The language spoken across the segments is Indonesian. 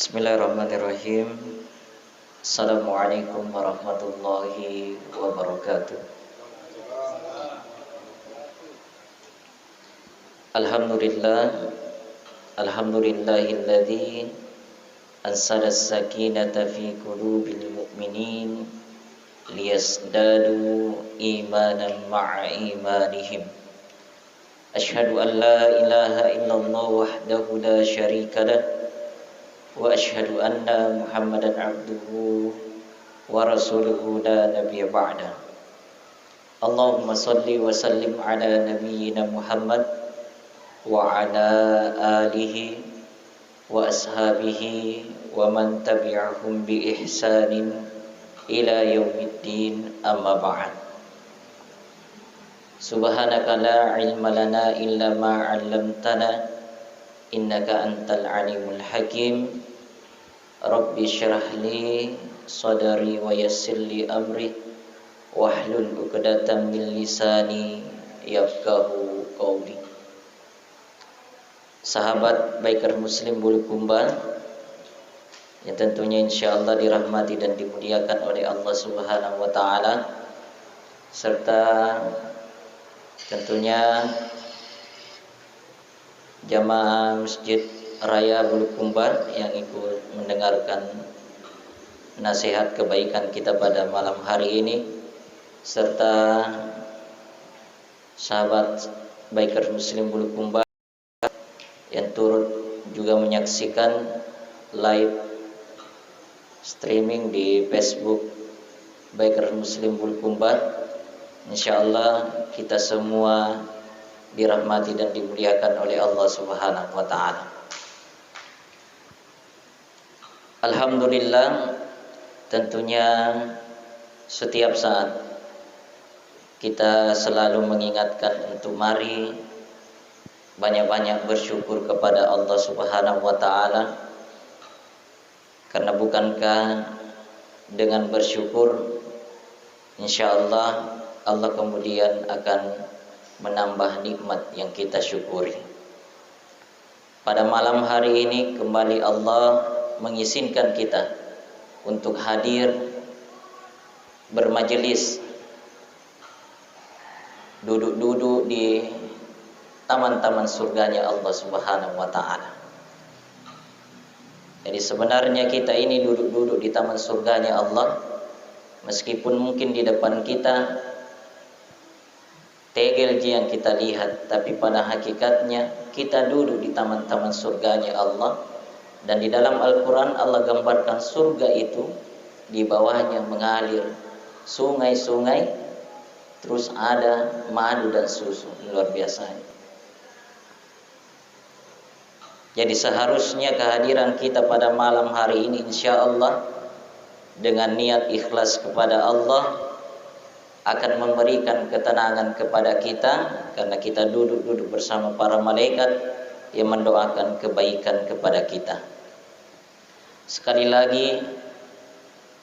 Bismillahirrahmanirrahim. Assalamualaikum warahmatullahi wabarakatuh. Alhamdulillah, alhamdulillahilladzi anzala as-sakinata fi qulubil mu'minin liyasdadu imanan ma'a imanihim. Asyhadu an la ilaha illallah wahdahu la syarika lah wa asyhadu anna Muhammadan abduhu wa rasuluhu la nabiyya ba'da. Allahumma salli wa sallim ala nabiyyina Muhammad wa ala alihi wa ashabihi wa man tabi'ahum bi ihsanin ila yaumiddin, amma ba'd. Subhanaka la ilma lana illa ma 'allamtana innaka antal alimul hakim. Rabbi syrah li sadri wa yassir li amri wahlul 'uqdatam min lisani yafqahu qawli. Sahabat biker muslim Bulukumba yang tentunya insyaallah dirahmati dan dimuliakan oleh Allah Subhanahu wa taala, serta tentunya jamaah Masjid Raya Bulukumba yang ikut mendengarkan nasihat kebaikan kita pada malam hari ini, serta sahabat biker muslim Bulukumba yang turut juga menyaksikan live streaming di Facebook biker muslim Bulukumba. Insyaallah kita semua dirahmati dan dimuliakan oleh Allah Subhanahu wa taala. Alhamdulillah, tentunya setiap saat kita selalu mengingatkan untuk mari banyak-banyak bersyukur kepada Allah Subhanahu wa taala. Karena bukankah dengan bersyukur insyaallah Allah kemudian akan menambah nikmat yang kita syukuri. Pada malam hari ini kembali Allah mengizinkan kita untuk hadir bermajelis, duduk-duduk di taman-taman surganya Allah Subhanahu wa taala. Jadi sebenarnya kita ini duduk-duduk di taman surganya Allah, meskipun mungkin di depan kita tegelji yang kita lihat, tapi pada hakikatnya kita duduk di taman-taman surganya Allah. Dan di dalam Al-Quran Allah gambarkan surga itu di bawahnya mengalir sungai-sungai, terus ada madu dan susu. Luar biasa. Jadi seharusnya kehadiran kita pada malam hari ini insya Allah dengan niat ikhlas kepada Allah akan memberikan ketenangan kepada kita, karena kita duduk-duduk bersama para malaikat yang mendoakan kebaikan kepada kita. Sekali lagi,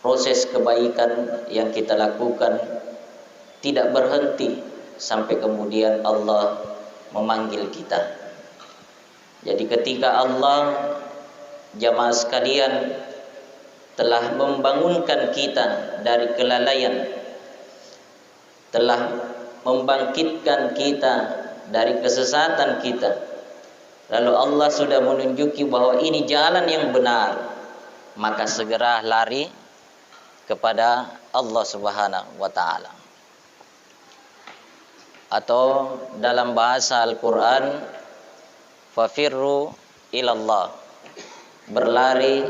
proses kebaikan yang kita lakukan tidak berhenti sampai kemudian Allah memanggil kita. Jadi ketika Allah, jamaah sekalian, telah membangunkan kita dari kelalaian, telah membangkitkan kita dari kesesatan kita, lalu Allah sudah menunjuki bahwa ini jalan yang benar, maka segera lari kepada Allah Subhanahu wa taala. Atau dalam bahasa Al-Qur'an, fafirru ilallah, berlari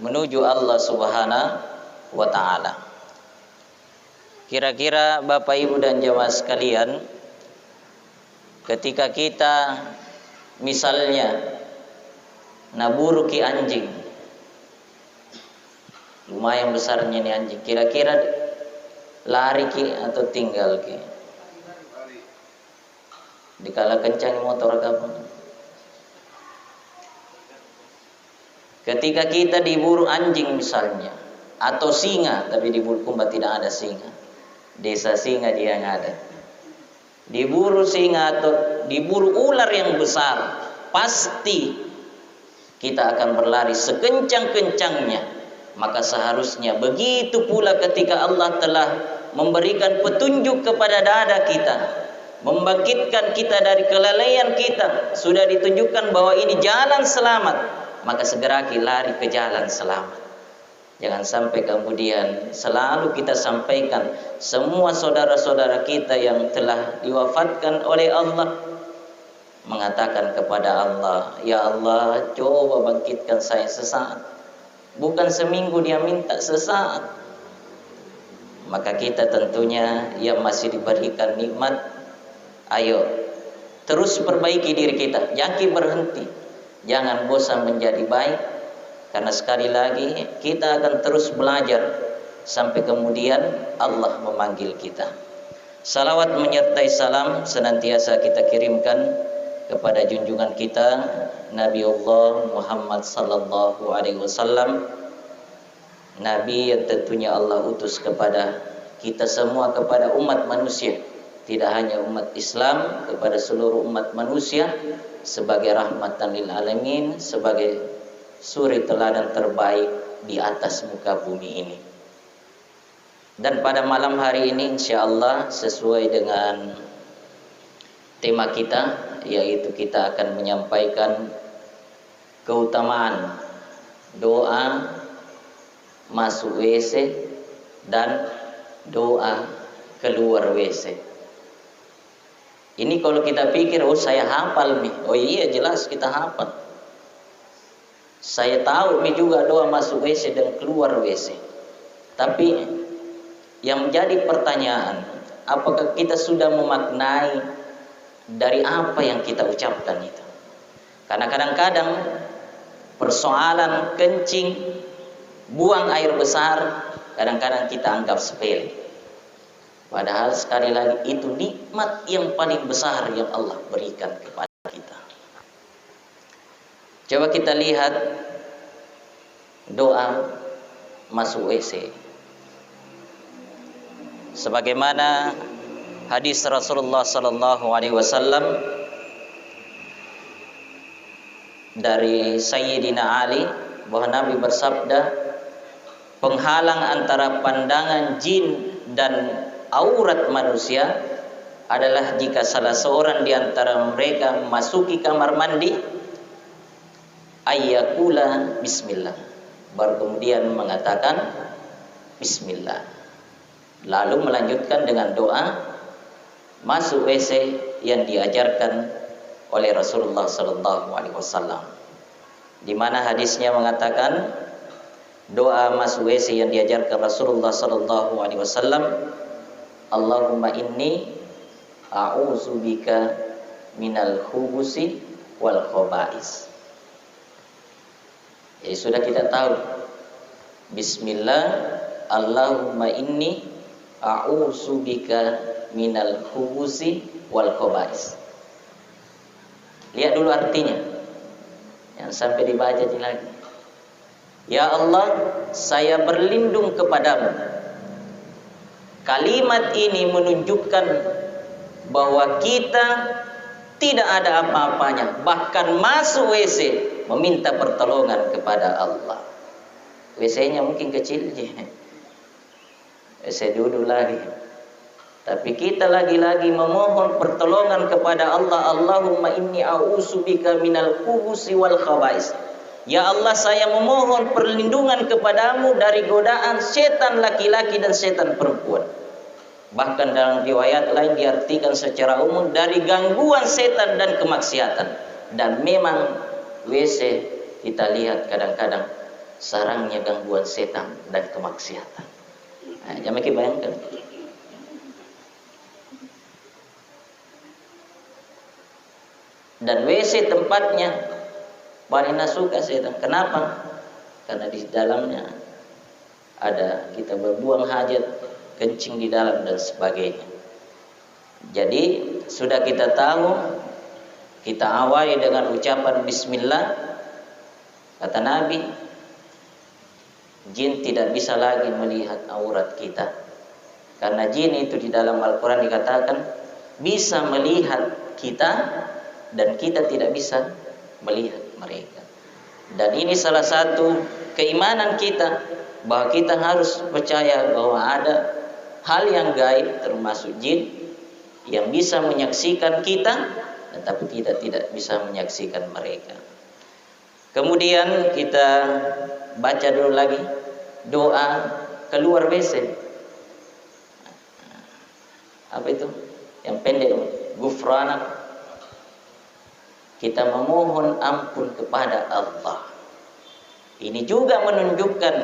menuju Allah Subhanahu wa taala. Kira-kira Bapak Ibu dan jamaah sekalian, ketika kita misalnya naburu ki anjing, lumayan besarnya nih anjing, kira-kira lari ki atau tinggal ki? Dikala kencang motor kamu. Ketika kita diburu anjing misalnya, atau singa, tapi di Bulukumba tidak ada singa, desa singa dia yang ada. Diburu singa atau diburu ular yang besar, pasti kita akan berlari sekencang-kencangnya. Maka seharusnya begitu pula ketika Allah telah memberikan petunjuk kepada dada kita, membangkitkan kita dari kelalaian kita, sudah ditunjukkan bahwa ini jalan selamat, maka segera kita lari ke jalan selamat. Jangan sampai kemudian selalu kita sampaikan semua saudara-saudara kita yang telah diwafatkan oleh Allah mengatakan kepada Allah, "Ya Allah, coba bangkitkan saya sesaat." Bukan seminggu dia minta, sesaat. Maka kita tentunya yang masih diberikan nikmat, ayo terus perbaiki diri kita, jangan berhenti, jangan bosan menjadi baik. Karena sekali lagi kita akan terus belajar sampai kemudian Allah memanggil kita. Salawat menyertai salam senantiasa kita kirimkan kepada junjungan kita Nabiullah Muhammad sallallahu alaihi wasallam, nabi yang tentunya Allah utus kepada kita semua, kepada umat manusia, tidak hanya umat Islam, kepada seluruh umat manusia, sebagai rahmatan lil alamin, sebagai suri teladan terbaik di atas muka bumi ini. Dan pada malam hari ini insyaallah sesuai dengan tema kita, yaitu kita akan menyampaikan keutamaan doa masuk WC dan doa keluar WC. Ini kalau kita pikir, oh saya hafal nih, oh iya jelas kita hafal. Saya tahu nih juga doa masuk WC dan keluar WC. Tapi yang menjadi pertanyaan, apakah kita sudah memaknai dari apa yang kita ucapkan itu? Karena kadang-kadang persoalan kencing, buang air besar, kadang-kadang kita anggap sepele. Padahal sekali lagi itu nikmat yang paling besar yang Allah berikan kepada kita. Coba kita lihat doa masuk WC. Sebagaimana hadis Rasulullah sallallahu alaihi wasallam dari Sayyidina Ali bahwa Nabi bersabda, penghalang antara pandangan jin dan aurat manusia adalah jika salah seorang di antara mereka memasuki kamar mandi ayyakula bismillah, baru kemudian mengatakan bismillah, lalu melanjutkan dengan doa masuk WC yang diajarkan oleh Rasulullah sallallahu alaihi wasallam, di mana hadisnya mengatakan doa masuk WC yang diajarkan Rasulullah sallallahu alaihi wasallam, Allahumma inni a'udzubika minal khubusi wal khaba'is. Jadi sudah kita tahu bismillah, Allahumma inni a'udzubika minal khubusi wal khaba'is. Lihat dulu artinya, yang sampai dibaca lagi. Ya Allah, saya berlindung kepadamu. Kalimat ini menunjukkan bahwa kita tidak ada apa-apanya, bahkan masuk WC meminta pertolongan kepada Allah. WC-nya mungkin kecil, WC duduk lagi. Tapi kita lagi-lagi memohon pertolongan kepada Allah. Allahumma inni a'udzubika minal khubusi wal khaba'is. Ya Allah, saya memohon perlindungan kepadamu dari godaan setan laki-laki dan setan perempuan. Bahkan dalam riwayat lain diartikan secara umum dari gangguan setan dan kemaksiatan. Dan memang WC kita lihat kadang-kadang sarangnya gangguan setan dan kemaksiatan. Nah, jangan kita bayangkan. Dan WC tempatnya paling suka setan. Kenapa? Karena di dalamnya ada kita berbuang hajat, kencing di dalam dan sebagainya. Jadi sudah kita tahu, kita awali dengan ucapan bismillah. Kata Nabi, jin tidak bisa lagi melihat aurat kita. Karena jin itu di dalam Al-Quran dikatakan bisa melihat kita dan kita tidak bisa melihat mereka. Dan ini salah satu keimanan kita, bahwa kita harus percaya bahwa ada hal yang gaib termasuk jin yang bisa menyaksikan kita, tetapi tidak bisa menyaksikan mereka. Kemudian kita baca dulu lagi doa keluar WC. Apa itu? Yang pendek, gufranak. Kita memohon ampun kepada Allah. Ini juga menunjukkan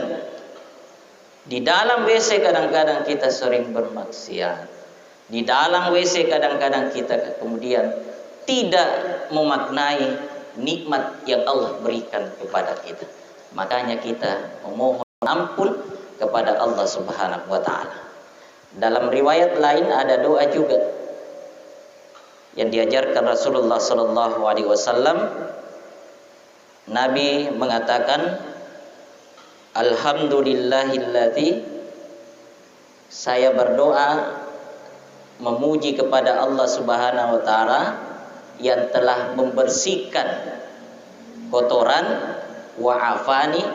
di dalam WC kadang-kadang kita sering bermaksiat. Di dalam WC kadang-kadang kita kemudian tidak memaknai nikmat yang Allah berikan kepada kita. Makanya kita memohon ampun kepada Allah Subhanahu wa taala. Dalam riwayat lain ada doa juga yang diajarkan Rasulullah sallallahu alaihi wasallam. Nabi mengatakan, alhamdulillahilladzi, saya berdoa memuji kepada Allah Subhanahu wa taala yang telah membersihkan kotoran, wa afani,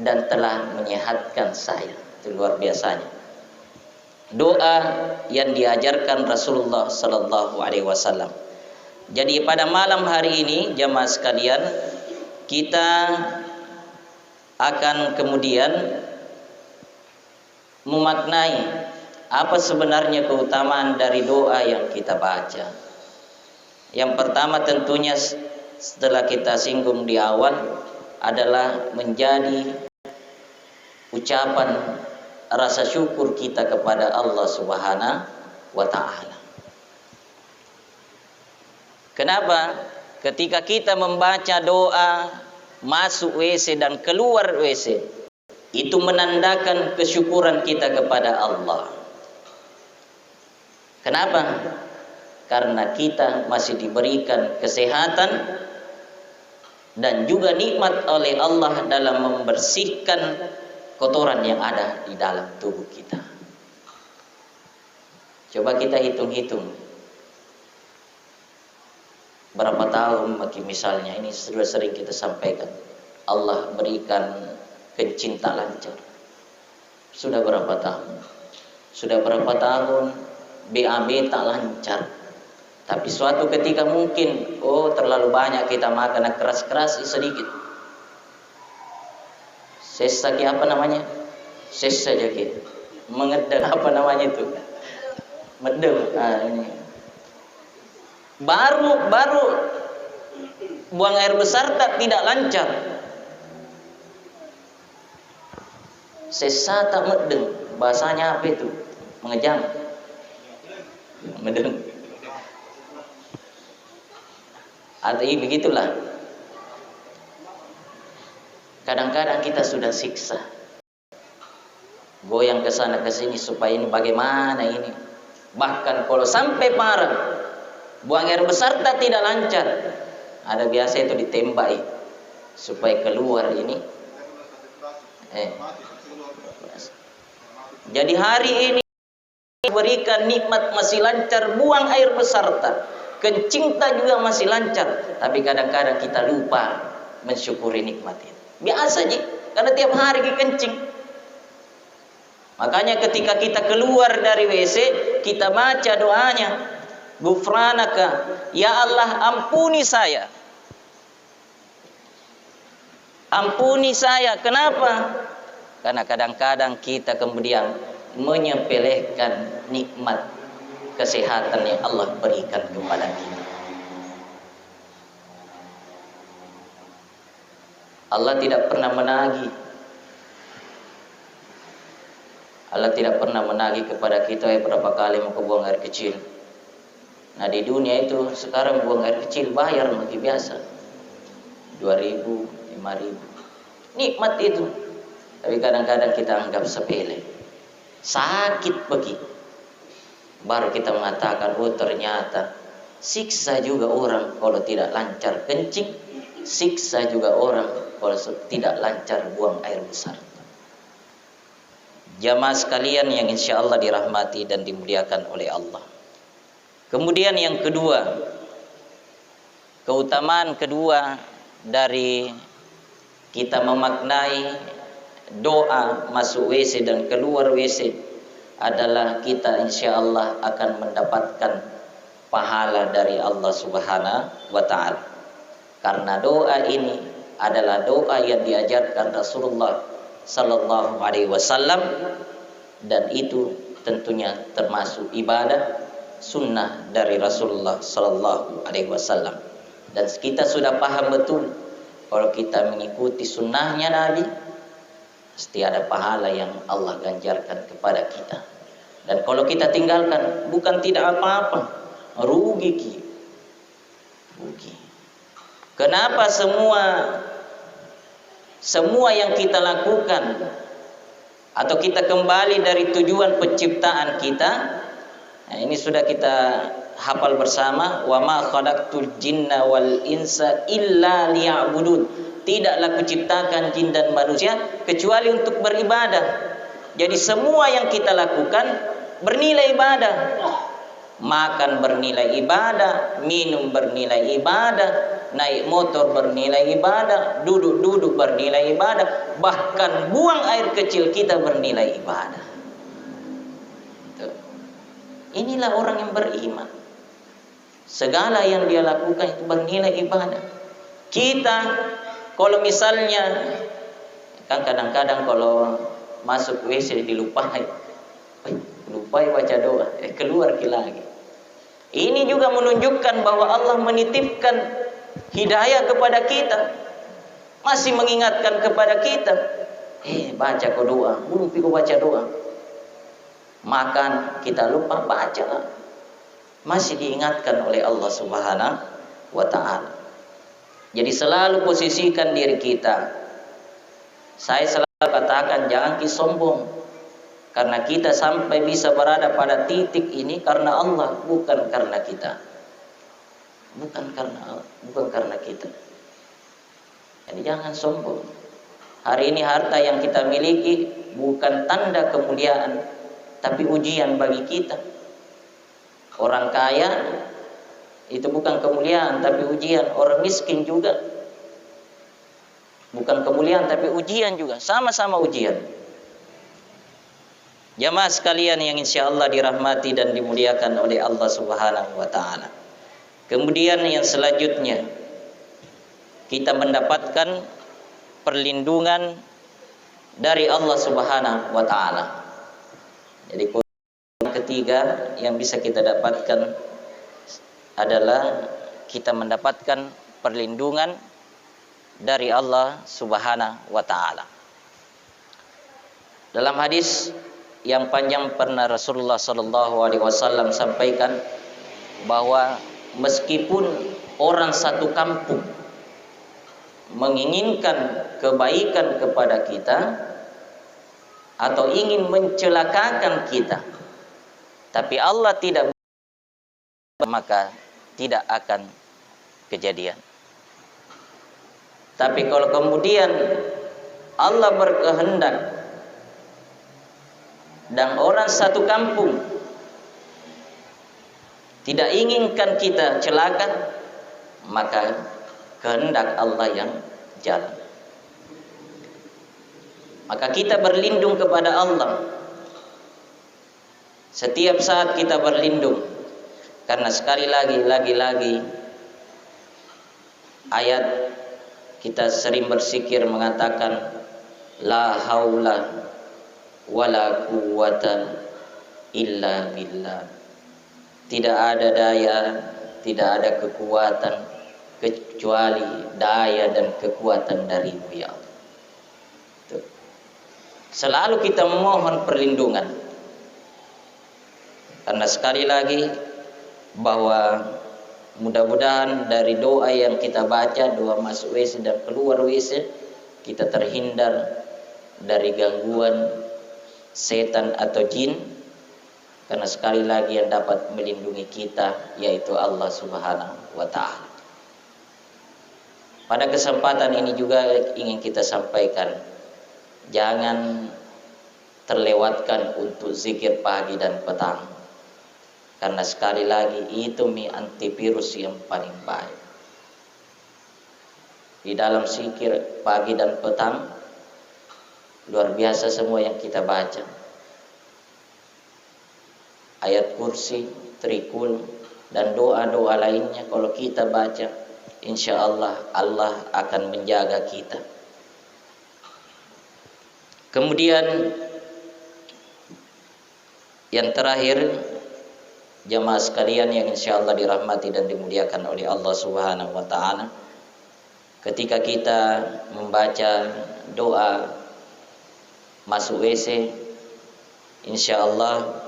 dan telah menyehatkan saya. Itu luar biasanya doa yang diajarkan Rasulullah sallallahu alaihi wasallam. Jadi pada malam hari ini jamaah sekalian, kita akan kemudian memaknai apa sebenarnya keutamaan dari doa yang kita baca. Yang pertama tentunya setelah kita singgung di awal adalah menjadi ucapan rasa syukur kita kepada Allah Subhanahu wa taala. Kenapa? Ketika kita membaca doa masuk WC dan keluar WC, itu menandakan kesyukuran kita kepada Allah. Kenapa? Karena kita masih diberikan kesehatan dan juga nikmat oleh Allah dalam membersihkan kotoran yang ada di dalam tubuh kita. Coba kita hitung-hitung. Berapa tahun misalnya, ini sudah sering kita sampaikan, Allah berikan kencing tak lancar. Sudah berapa tahun? Sudah berapa tahun BAB tak lancar. Tapi suatu ketika mungkin, terlalu banyak kita makan keras-keras, sedikit. Sesak apa namanya? Sesak saja gitu. Mengedang apa namanya itu? Medem. Ini. Baru buang air besar tidak lancar. Sesak tak medeng. Bahasanya apa itu? Mengejang. Medeng. Atau begitulah. Kadang-kadang kita sudah siksa, goyang ke sana ke sini supaya ini bagaimana ini. Bahkan kalau sampai parah, buang air besar tidak lancar, ada biasa itu ditembak supaya keluar ini. Jadi hari ini berikan nikmat masih lancar, buang air besar kencing juga masih lancar, tapi kadang-kadang kita lupa mensyukuri nikmat itu. Biasa aja, karena tiap hari kencing. Makanya ketika kita keluar dari WC, kita baca doanya, Gufranaka, ya Allah ampuni saya. Ampuni saya. Kenapa? Karena kadang-kadang kita kemudian menyepelekan nikmat kesehatan yang Allah berikan kepada kita. Allah tidak pernah menagih. Allah tidak pernah menagih kepada kita berapa kali mau buang air kecil. Nah di dunia itu sekarang buang air kecil bayar lagi biasa. 2.000, 5.000. Nikmat itu. Tapi kadang-kadang kita anggap sepele. Sakit pergi. Baru kita mengatakan, ternyata siksa juga orang kalau tidak lancar kencing. Siksa juga orang kalau tidak lancar buang air besar. Jamaah sekalian yang insya Allah dirahmati dan dimuliakan oleh Allah. Kemudian yang kedua, keutamaan kedua dari kita memaknai doa masuk WC dan keluar WC adalah kita insya Allah akan mendapatkan pahala dari Allah Subhanahu wa Ta'ala. Karena doa ini adalah doa yang diajarkan Rasulullah Sallallahu Alaihi Wasallam, dan itu tentunya termasuk ibadah sunnah dari Rasulullah Sallallahu Alaihi Wasallam. Dan kita sudah paham betul kalau kita mengikuti sunnahnya Nabi, pasti ada pahala yang Allah ganjarkan kepada kita. Dan kalau kita tinggalkan, bukan tidak apa-apa, rugi. Kenapa semua yang kita lakukan atau kita kembali dari tujuan penciptaan kita? Nah, ini sudah kita hafal bersama, wa ma khalaqtul jinna wal insa illa liya'budun. Tidaklah kuciptakan jin dan manusia kecuali untuk beribadah. Jadi semua yang kita lakukan bernilai ibadah. Makan bernilai ibadah, minum bernilai ibadah, naik motor bernilai ibadah, duduk bernilai ibadah, bahkan buang air kecil kita bernilai ibadah. Inilah orang yang beriman. Segala yang dia lakukan itu bernilai ibadah. Kita kalau misalnya kan kadang-kadang kalau masuk WC dilupai baca doa, keluar lagi. Ini juga menunjukkan bahwa Allah menitipkan hidayah kepada kita, masih mengingatkan kepada kita, baca kau doa, belum kau baca doa. Makan kita lupa baca, masih diingatkan oleh Allah Subhanahu wa Ta'ala. Jadi selalu posisikan diri kita. Saya selalu katakan jangan sombong, karena kita sampai bisa berada pada titik ini karena Allah, bukan karena kita. Bukan karena kita. Jadi jangan sombong. Hari ini harta yang kita miliki bukan tanda kemuliaan, tapi ujian bagi kita. Orang kaya itu bukan kemuliaan, tapi ujian. Orang miskin juga bukan kemuliaan, tapi ujian juga. Sama-sama ujian. Jamaah sekalian yang insya Allah dirahmati dan dimuliakan oleh Allah Subhanahu wa Ta'ala. Kemudian yang selanjutnya, kita mendapatkan perlindungan dari Allah Subhanahu wa Ta'ala. Jadi yang ketiga yang bisa kita dapatkan adalah kita mendapatkan perlindungan dari Allah Subhanahu wa Ta'ala. Dalam hadis yang panjang pernah Rasulullah Sallallahu Alaihi Wasallam sampaikan bahwa meskipun orang satu kampung menginginkan kebaikan kepada kita atau ingin mencelakakan kita, tapi Allah tidak, maka tidak akan kejadian. Tapi kalau kemudian Allah berkehendak dan orang satu kampung tidak inginkan kita celaka, maka kehendak Allah yang jalan. Maka kita berlindung kepada Allah. Setiap saat kita berlindung, karena sekali lagi ayat kita sering bersikir mengatakan la haula wala quwwata illa billah. Tidak ada daya, tidak ada kekuatan kecuali daya dan kekuatan dari-Mu ya Allah. Selalu kita memohon perlindungan. Karena sekali lagi bahwa mudah-mudahan dari doa yang kita baca, doa masuk WC dan keluar WC, kita terhindar dari gangguan setan atau jin, karena sekali lagi yang dapat melindungi kita yaitu Allah Subhanahu wa Ta'ala. Pada kesempatan ini juga ingin kita sampaikan, jangan terlewatkan untuk zikir pagi dan petang, karena sekali lagi itu antivirus yang paling baik. di dalam zikir pagi dan petang. Luar biasa semua yang kita baca. Ayat kursi, trikul, dan doa-doa lainnya kalau kita baca, insya Allah Allah akan menjaga kita. Kemudian yang terakhir, jamaah sekalian yang insya Allah dirahmati dan dimuliakan oleh Allah Subhanahu wa Ta'ala, ketika kita membaca doa masuk WC, insya Allah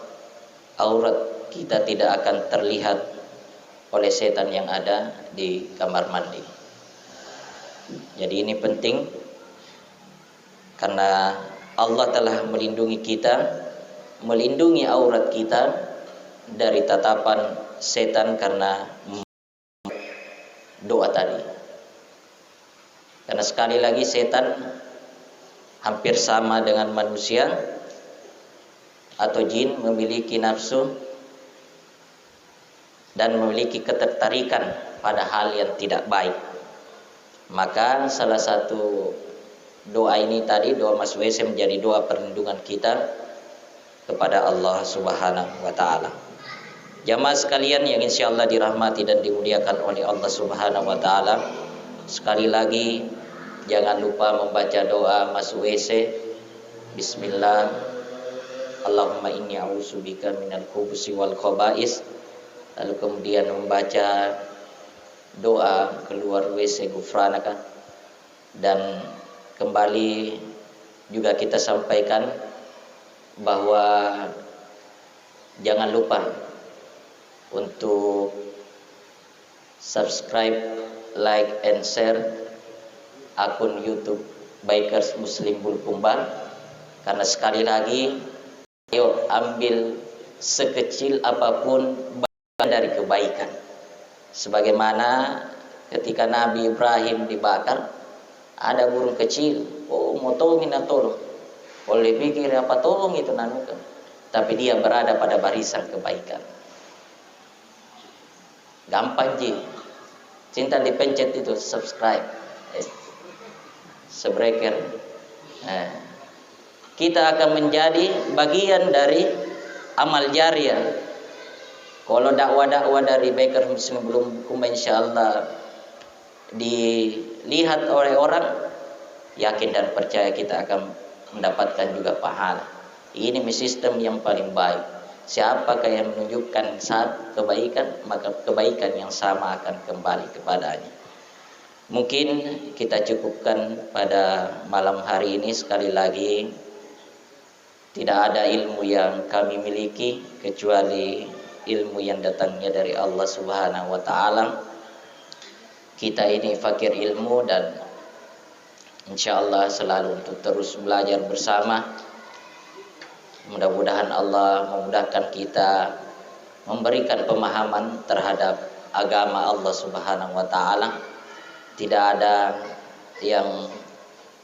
aurat kita tidak akan terlihat oleh setan yang ada di kamar mandi. Jadi ini penting, karena Allah telah melindungi kita, melindungi aurat kita dari tatapan setan karena doa tadi. Karena sekali lagi setan hampir sama dengan manusia atau jin, memiliki nafsu dan memiliki ketertarikan pada hal yang tidak baik. Maka salah satu doa ini tadi, doa masuk WC, menjadi doa perlindungan kita kepada Allah Subhanahu wa Ta'ala. Jamaah sekalian yang insya Allah dirahmati dan dimuliakan oleh Allah Subhanahu wa Ta'ala, sekali lagi jangan lupa membaca doa masuk WC. Bismillah, Allahumma inni a'udzubika minal khubusi wal khaba'is. Lalu kemudian membaca doa keluar WC, ghufranaka. Dan kembali juga kita sampaikan bahwa jangan lupa untuk subscribe, like, and share akun YouTube Bikers Muslim Bulukumba. Karena sekali lagi, ayo ambil sekecil apapun bagian dari kebaikan. Sebagaimana ketika Nabi Ibrahim dibakar, ada burung kecil, oh mau tolongin, tolong. Oleh pikir apa tolong itu nanukan, tapi dia berada pada barisan kebaikan. Gampang ji, cinta dipencet itu subscribe, subscriber. Kita akan menjadi bagian dari amal jariah. Kalau dakwah-dakwah dari Bikers Muslim Bulukumba insya Allah dilihat oleh orang, yakin dan percaya kita akan mendapatkan juga pahala. Ini sistem yang paling baik. Siapakah yang menunjukkan saat kebaikan, maka kebaikan yang sama akan kembali kepadanya. Mungkin kita cukupkan pada malam hari ini. Sekali lagi, tidak ada ilmu yang kami miliki kecuali ilmu yang datangnya dari Allah Subhanahu wa Ta'ala. Kita ini fakir ilmu dan insya Allah selalu untuk terus belajar bersama. Mudah-mudahan Allah memudahkan kita memberikan pemahaman terhadap agama Allah Subhanahu wa Ta'ala. Tidak ada yang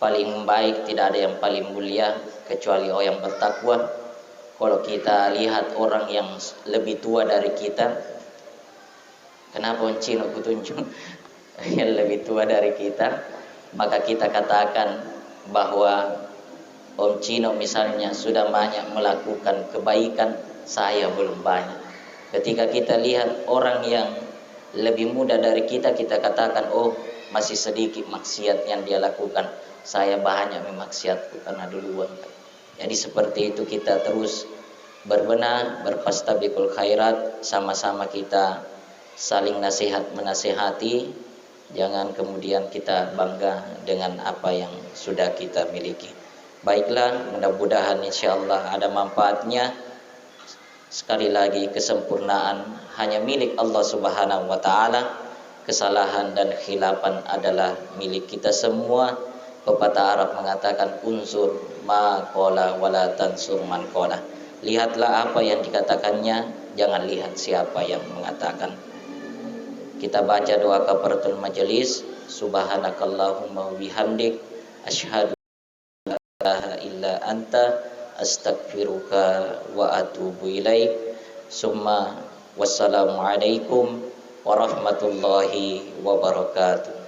paling baik, tidak ada yang paling mulia kecuali orang yang bertakwa. Kalau kita lihat orang yang lebih tua dari kita, kenapa Cino kutunjuk yang lebih tua dari kita, maka kita katakan bahwa Om Cino misalnya sudah banyak melakukan kebaikan, saya belum banyak. Ketika kita lihat orang yang lebih muda dari kita, kita katakan oh masih sedikit maksiat yang dia lakukan, saya banyak memaksiatku karena duluan. Jadi seperti itu kita terus berbenah, berfastabiqul khairat, sama-sama kita saling nasihat menasihati. Jangan kemudian kita bangga dengan apa yang sudah kita miliki. Baiklah, mudah-mudahan insyaallah ada manfaatnya. Sekali lagi, kesempurnaan hanya milik Allah Subhanahu wa Ta'ala. Kesalahan dan khilafan adalah milik kita semua. Pepatah Arab mengatakan unsur ma qala wala tansur man qala. Lihatlah apa yang dikatakannya, jangan lihat siapa yang mengatakan. Kita baca doa kafaratul majelis. Subhanakallahumma wa bihamdik asyhadu an la ilaha illa anta astaghfiruka wa atubu ilaik. Summa wassalamualaikum warahmatullahi wabarakatuh.